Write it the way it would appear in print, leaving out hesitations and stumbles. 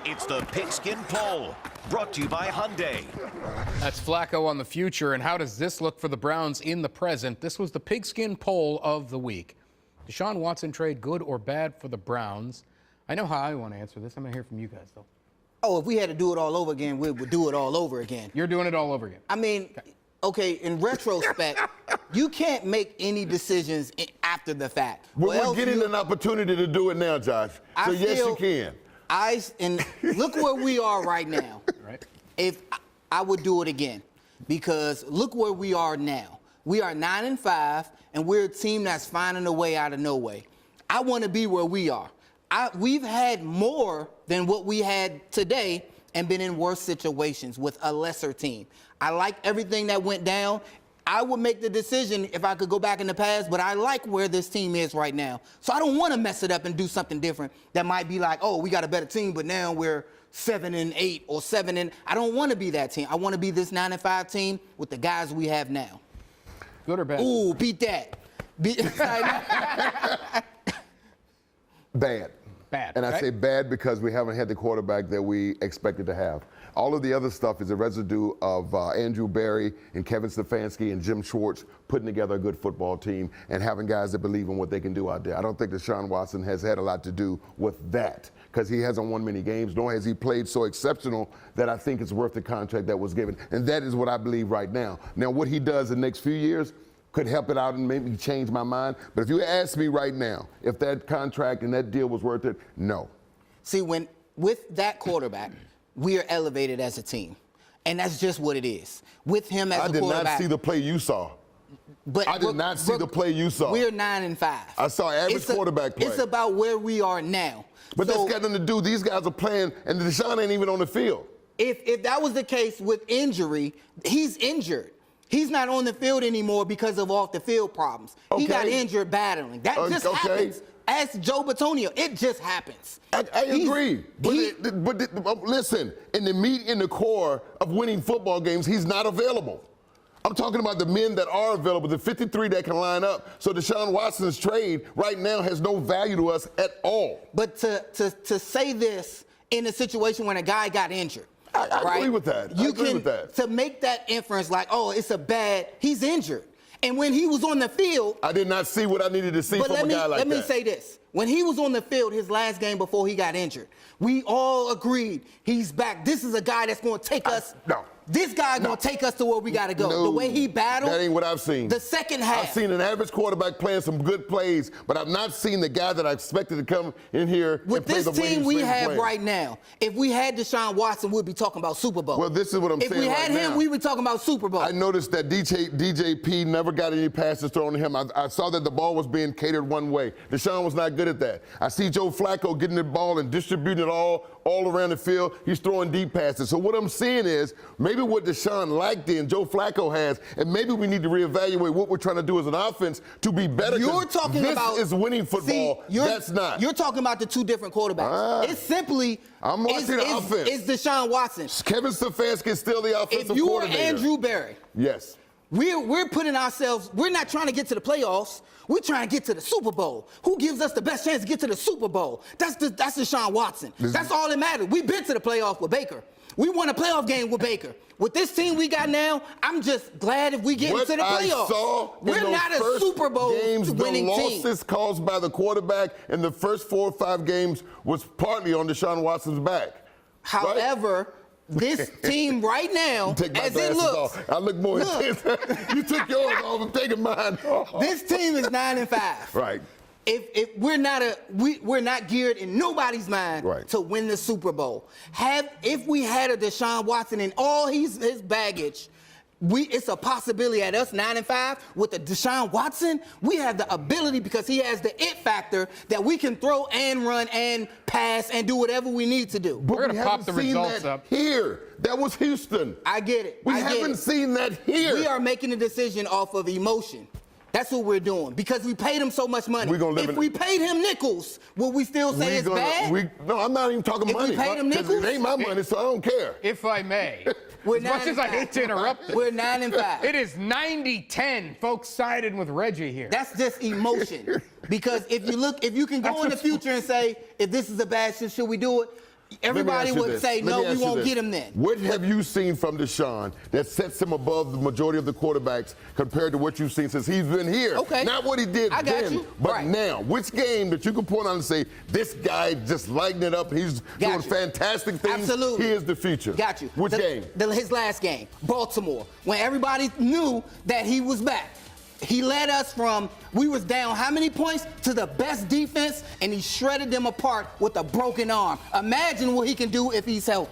It's the Pigskin Poll, brought to you by Hyundai. That's Flacco on the future, and how does this look for the Browns in the present? This was the Pigskin Poll of the week. Deshaun Watson trade good or bad for the Browns? I know how I want to answer this. I'm going to hear from you guys, though. Oh, if we had to do it all over again, we would do it all over again. You're doing it all over again. I mean, okay, in retrospect, you can't make any decisions after the fact. We're getting an opportunity to do it now, Josh. So yes, you can. And look where we are right now. Right. If I would do it again, because look where we are now. We are 9-5, and we're a team that's finding a way out of no way. I want to be where we are. We've had more than what we had today and been in worse situations with a lesser team. I like everything that went down. I would make the decision if I could go back in the past, but I like where this team is right now. So I don't want to mess it up and do something different that might be like, oh, we got a better team, but now we're 7-8 or 7. I don't want to be that team. I want to be this 9-5 team with the guys we have now. Good or bad? Ooh, beat that. Bad. Bad. And okay? I say bad because we haven't had the quarterback that we expected to have. All of the other stuff is a residue of Andrew Berry and Kevin Stefanski and Jim Schwartz putting together a good football team and having guys that believe in what they can do out there. I don't think Deshaun Watson has had a lot to do with that because he hasn't won many games, nor has he played so exceptional that I think it's worth the contract that was given. And that is what I believe right now. Now, what he does in the next few years could help it out and make me change my mind. But if you ask me right now if that contract and that deal was worth it, no. See, with that quarterback, we are elevated as a team. And that's just what it is. With him as a quarterback. I did not see the play you saw. But I did not see the play you saw. We're 9-5. I saw average quarterback play. It's about where we are now. But that's got nothing to do. These guys are playing, and Deshaun ain't even on the field. If that was the case with injury, he's injured. He's not on the field anymore because of off-the-field problems. Okay. He got injured battling. That just happens. Ask Joe Batonio. It just happens. I agree. But listen, in the core of winning football games, he's not available. I'm talking about the men that are available, the 53 that can line up. So Deshaun Watson's trade right now has no value to us at all. But to say this in a situation when a guy got injured, I agree with that. I agree with that. To make that inference like, oh, he's injured. And when he was on the field, I did not see what I needed to see from a guy like that. Let me say this. When he was on the field, his last game before he got injured, we all agreed he's back. This is a guy that's going to take us. No. This guy going to take us to where we got to go. The way he battled. That ain't what I've seen. The second half. I've seen an average quarterback playing some good plays, but I've not seen the guy that I expected to come in here with and play the way this team we have playing. right now. If we had Deshaun Watson, we'd be talking about Super Bowl. Well, this is what I'm saying. If we had him, now. we would be talking about Super Bowl. I noticed that DJP never got any passes thrown to him. I saw that the ball was being catered one way. Deshaun was not good at that. I see Joe Flacco getting the ball and distributing it all around the field. He's throwing deep passes. So what I'm seeing is maybe what Deshaun liked in Joe Flacco has, and maybe we need to reevaluate what we're trying to do as an offense to be better. You're talking about this is winning football. That's not. You're talking about the two different quarterbacks. It's simply I'm watching the offense. It's Deshaun Watson. Kevin Stefanski is still the offensive coordinator. If you were Andrew Berry, yes. We're putting ourselves, we're not trying to get to the playoffs. We're trying to get to the Super Bowl. Who gives us the best chance to get to the Super Bowl? That's Deshaun Watson. That's all that matters. We've been to the playoffs with Baker. We won a playoff game with Baker. With this team we got now, I'm just glad if we get into the playoffs. We're not a Super Bowl winning team. The losses caused by the quarterback in the first 4 or 5 games was partly on Deshaun Watson's back. However, this team right now, as it looks, I look more intense. You took yours off. I'm taking mine off. This team is 9-5. Right. If we're not geared in nobody's mind to win the Super Bowl. If we had a Deshaun Watson and all his baggage, it's a possibility at us 9-5 with the Deshaun Watson. We have the ability because he has the it factor that we can throw and run and pass and do whatever we need to do. But we're gonna pop the results up here. That was Houston. I get it. We haven't seen that here. We are making a decision off of emotion. That's what we're doing because we paid him so much money. If we paid him nickels, would we still say it's bad? No, I'm not even talking money. If we paid him nickels? It ain't my money, so I don't care. If I may. As much as I hate to interrupt this, we're 9-5. It is 90-10. Folks sided with Reggie here. That's just emotion. Because if you can go in the future and say, if this is a bad shit, should we do it? everybody would say, no, we won't get him then. What have you seen from Deshaun that sets him above the majority of the quarterbacks compared to what you've seen since he's been here? Okay. Not what he did then, but right. now. Which game that you can point on and say, this guy just lighting it up, he's doing fantastic things. Absolutely. He is the future. Got you. Which game? His last game, Baltimore, when everybody knew that he was back. He led us from, we was down how many points to the best defense, and he shredded them apart with a broken arm. Imagine what he can do if he's healthy.